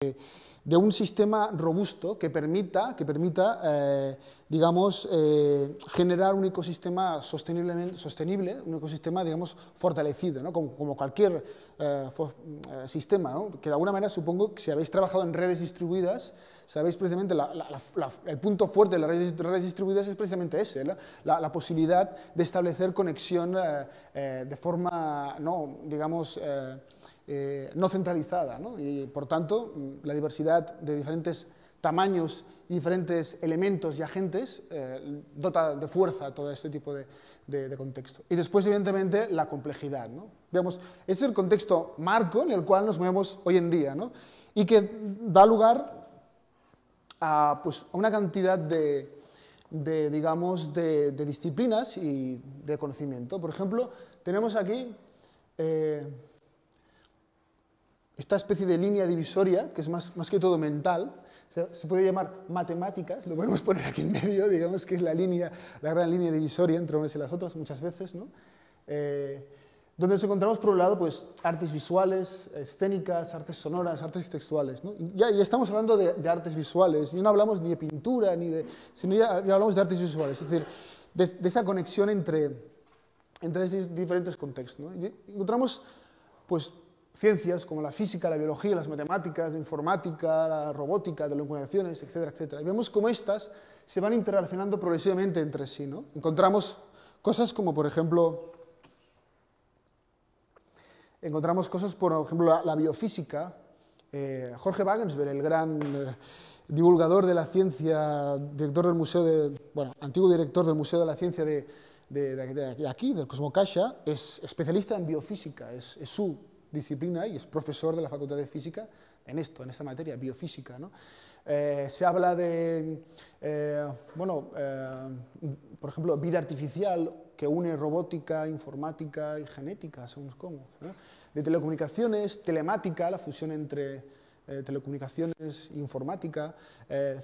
de un sistema robusto que permita digamos, generar un ecosistema sostenible, un ecosistema, digamos, fortalecido, ¿no? Como cualquier sistema, ¿no? Que de alguna manera supongo que si habéis trabajado en redes distribuidas, sabéis precisamente el punto fuerte de las redes distribuidas es precisamente ese, la posibilidad de establecer conexión de forma, no, digamos, no centralizada, ¿no? Y por tanto, la diversidad de diferentes tamaños y diferentes elementos y agentes dota de fuerza todo este tipo de contexto. Y después, evidentemente, la complejidad, ¿no? Digamos, ese es el contexto marco en el cual nos movemos hoy en día, ¿no? Y que da lugar a, pues, a una cantidad digamos, de disciplinas y de conocimiento. Por ejemplo, tenemos aquí esta especie de línea divisoria, que es más que todo mental. Se puede llamar matemáticas, lo podemos poner aquí en medio, digamos que es la gran línea divisoria entre unas y las otras muchas veces, ¿no? Donde nos encontramos por un lado, pues, artes visuales, escénicas, artes sonoras, artes textuales, ¿no? Y ya estamos hablando de artes visuales, y no hablamos ni de pintura, sino ya hablamos de artes visuales, es decir, de esa conexión entre esos diferentes contextos, ¿no? Y encontramos, pues, ciencias como la física, la biología, las matemáticas, la informática, la robótica, telecomunicaciones, etcétera, etcétera. Y vemos cómo estas se van interrelacionando progresivamente entre sí, ¿no? Encontramos cosas como, por ejemplo, la biofísica. Jorge Wagensberg, el gran divulgador de la ciencia, director del museo antiguo director del Museo de la Ciencia de aquí, del Cosmocaixa, es especialista en biofísica, es su disciplina y es profesor de la Facultad de Física en esta materia, biofísica, ¿no? Se habla de, por ejemplo, vida artificial que une robótica, informática y genética, según cómo, ¿no? De telecomunicaciones, telemática, la fusión entre telecomunicaciones e informática,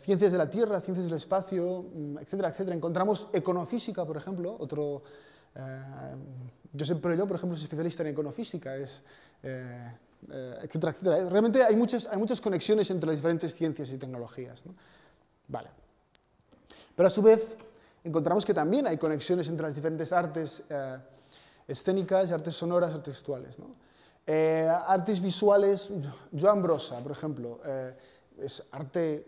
ciencias de la Tierra, ciencias del espacio, etcétera, etcétera. Encontramos econofísica, por ejemplo, Josep Perelló, por ejemplo, es especialista en econofísica, etcétera, etcétera. Realmente hay muchas conexiones entre las diferentes ciencias y tecnologías, ¿no? Vale. Pero a su vez encontramos que también hay conexiones entre las diferentes artes escénicas, artes sonoras, artes textuales, ¿no? Artes visuales, Joan Brossa, por ejemplo, es arte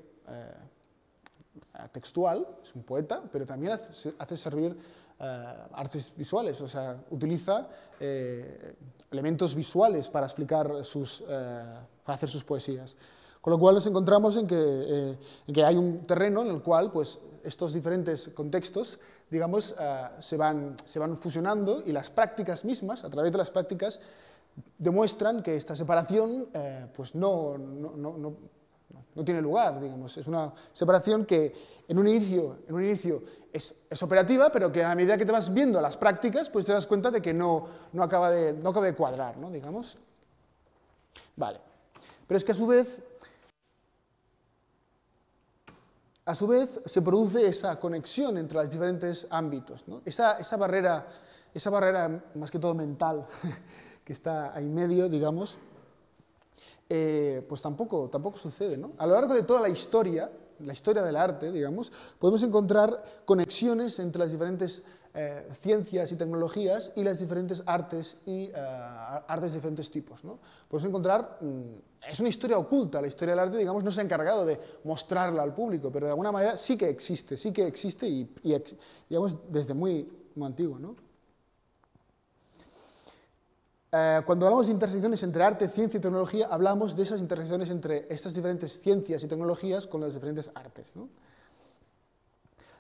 textual, es un poeta, pero también hace servir artes visuales, o sea, utiliza elementos visuales para explicar para hacer sus poesías. Con lo cual nos encontramos en que hay un terreno en el cual, pues, estos diferentes contextos, digamos, se van fusionando, y las prácticas mismas, a través de las prácticas, demuestran que esta separación pues no tiene lugar, digamos. Es una separación que en un inicio es operativa, pero que a medida que te vas viendo las prácticas, pues te das cuenta de que no acaba de cuadrar, ¿no? Digamos. Vale. Pero es que a su vez se produce esa conexión entre los diferentes ámbitos, ¿no? Esa barrera más que todo mental que está ahí medio, digamos, pues tampoco sucede, ¿no? A lo largo de toda la historia del arte, digamos, podemos encontrar conexiones entre las diferentes ciencias y tecnologías y las diferentes artes y artes de diferentes tipos, ¿no? Podemos encontrar, es una historia oculta, la historia del arte, digamos, no se ha encargado de mostrarla al público, pero de alguna manera sí que existe y digamos, desde muy antiguo, ¿no? Cuando hablamos de intersecciones entre arte, ciencia y tecnología, hablamos de esas intersecciones entre estas diferentes ciencias y tecnologías con las diferentes artes, ¿no?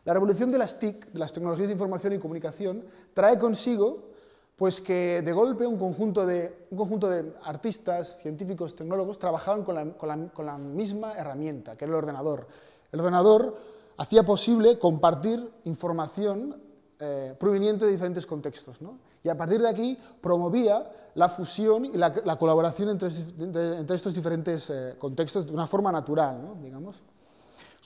La revolución de las TIC, de las tecnologías de información y comunicación, trae consigo, pues, que de golpe un conjunto de artistas, científicos, tecnólogos trabajaban con la misma herramienta, que era el ordenador. El ordenador hacía posible compartir información proveniente de diferentes contextos, ¿no? Y a partir de aquí promovía la fusión y la colaboración entre estos diferentes contextos de una forma natural, ¿no? Digamos.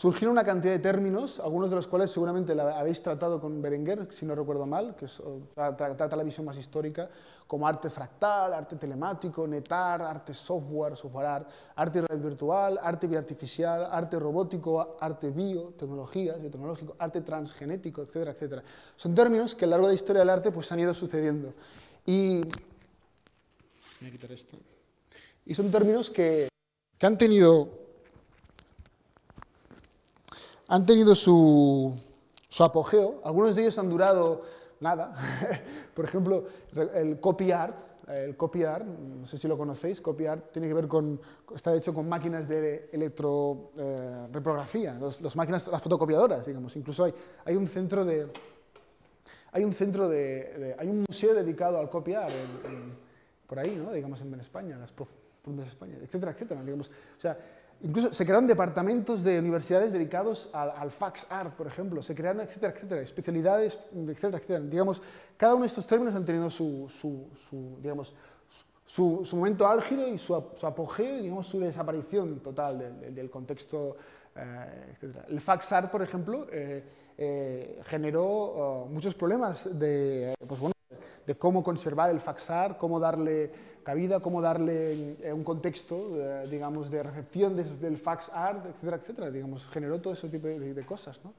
surgieron una cantidad de términos, algunos de los cuales seguramente la habéis tratado con Berenguer, si no recuerdo mal, que trata la visión más histórica, como arte fractal, arte telemático, netar, arte software, software art, arte red virtual, arte bioartificial, arte robótico, arte biotecnológico, arte transgenético, etcétera, etcétera. Son términos que a lo largo de la historia del arte pues, han ido sucediendo. Y voy a quitar esto. Y son términos que han tenido su apogeo. Algunos de ellos han durado nada. Por ejemplo, el copy art, no sé si lo conocéis, copy art tiene que ver está hecho con máquinas de electroreprografía, las fotocopiadoras, digamos. Incluso hay un museo dedicado al copy art por ahí, ¿no? Digamos en España, las profundas de España, etcétera, etcétera. Digamos. O sea, incluso se crearon departamentos de universidades dedicados al fax art, por ejemplo, se crearon, etcétera, etcétera, especialidades, etcétera, etcétera. Digamos, cada uno de estos términos han tenido su momento álgido y su apogeo y, digamos, su desaparición total del contexto, etcétera. El fax art, por ejemplo, generó muchos problemas de cómo conservar el fax art, cómo darle cabida, cómo darle un contexto, digamos, de recepción del fax art, etcétera, etcétera. Digamos, generó todo ese tipo de cosas, ¿no?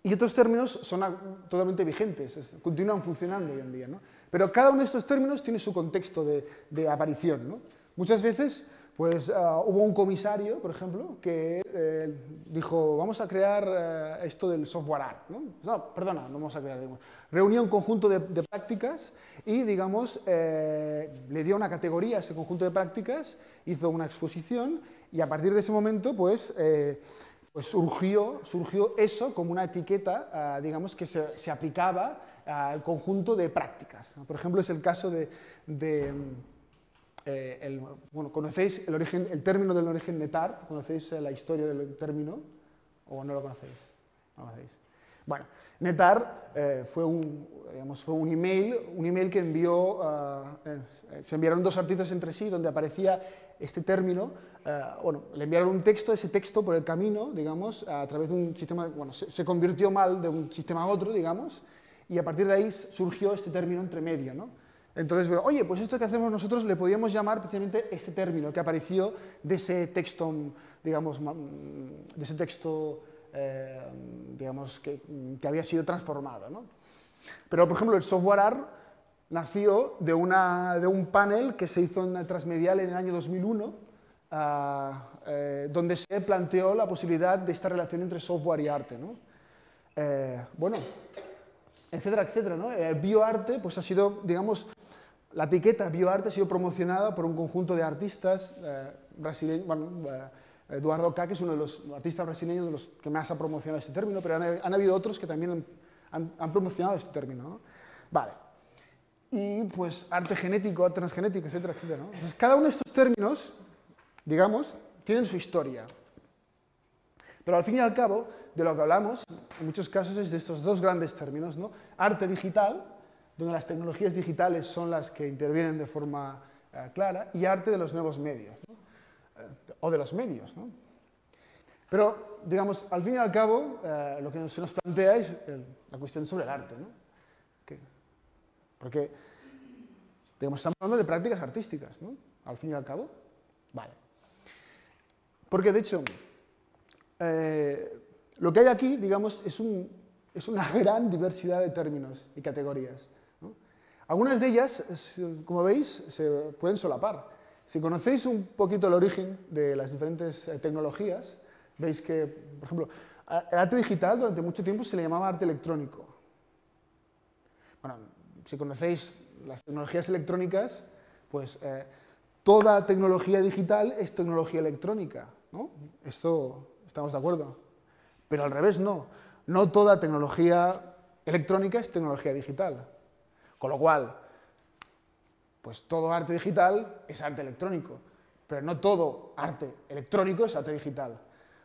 Y otros términos son totalmente vigentes, continúan funcionando hoy en día, ¿no? Pero cada uno de estos términos tiene su contexto de aparición, ¿no? Muchas veces pues, hubo un comisario, por ejemplo, que dijo, vamos a crear esto del software art, ¿no? No, perdona, no vamos a crear, digamos. Reunió un conjunto de prácticas y, digamos, le dio una categoría a ese conjunto de prácticas, hizo una exposición y a partir de ese momento, pues surgió eso como una etiqueta, digamos, que se aplicaba al conjunto de prácticas, ¿no? Por ejemplo, es el caso bueno, ¿conocéis el término del origen netar? ¿Conocéis la historia del término? ¿O no lo conocéis? No lo conocéis. Bueno, netar fue un email que envió, se enviaron dos artistas entre sí donde aparecía este término. Bueno, le enviaron un texto, ese texto por el camino, digamos, a través de un sistema, bueno, se convirtió mal de un sistema a otro, digamos, y a partir de ahí surgió este término entre medio, ¿no? Entonces, bueno, oye, pues esto que hacemos nosotros le podíamos llamar precisamente este término que apareció de ese texto, digamos, digamos que había sido transformado, ¿no? Pero, por ejemplo, el software art nació de un panel que se hizo en Transmedial en el año 2001, donde se planteó la posibilidad de esta relación entre software y arte, ¿no? Bueno, etcétera, etcétera, ¿no? El bioarte, pues ha sido, digamos, la etiqueta bioarte ha sido promocionada por un conjunto de artistas brasileños, bueno, Eduardo K, que es uno de los artistas brasileños de los que más ha promocionado este término, pero han habido otros que también han promocionado este término, ¿no? Vale. Y pues arte genético, arte transgenético, etcétera, etcétera, ¿no? Entonces, cada uno de estos términos, digamos, tienen su historia. Pero al fin y al cabo, de lo que hablamos, en muchos casos, es de estos dos grandes términos, ¿no? Arte digital, donde las tecnologías digitales son las que intervienen de forma clara, y arte de los nuevos medios, ¿no? O de los medios, ¿no? Pero, digamos, al fin y al cabo, lo que se nos plantea es la cuestión sobre el arte, ¿no? Porque, digamos, estamos hablando de prácticas artísticas, ¿no? Al fin y al cabo. Vale. Porque, de hecho, lo que hay aquí, digamos, es una gran diversidad de términos y categorías, ¿no? Algunas de ellas, como veis, se pueden solapar. Si conocéis un poquito el origen de las diferentes tecnologías, veis que, por ejemplo, el arte digital durante mucho tiempo se le llamaba arte electrónico. Bueno, si conocéis las tecnologías electrónicas, pues toda tecnología digital es tecnología electrónica, ¿no? Esto estamos de acuerdo. Pero al revés no. No toda tecnología electrónica es tecnología digital. Con lo cual, pues todo arte digital es arte electrónico, pero no todo arte electrónico es arte digital.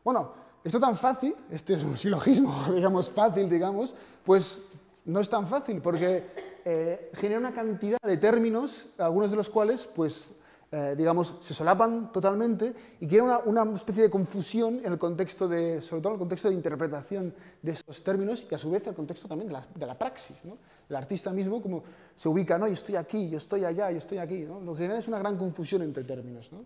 Bueno, esto tan fácil, este es un silogismo, digamos, fácil, digamos, pues no es tan fácil, porque genera una cantidad de términos, algunos de los cuales, pues, digamos, se solapan totalmente y crea una especie de confusión en el contexto sobre todo en el contexto de interpretación de esos términos y a su vez el contexto también de la praxis, ¿no? El artista mismo como se ubica, ¿no? Yo estoy aquí, yo estoy allá, yo estoy aquí, ¿no? Lo que genera es una gran confusión entre términos, ¿no?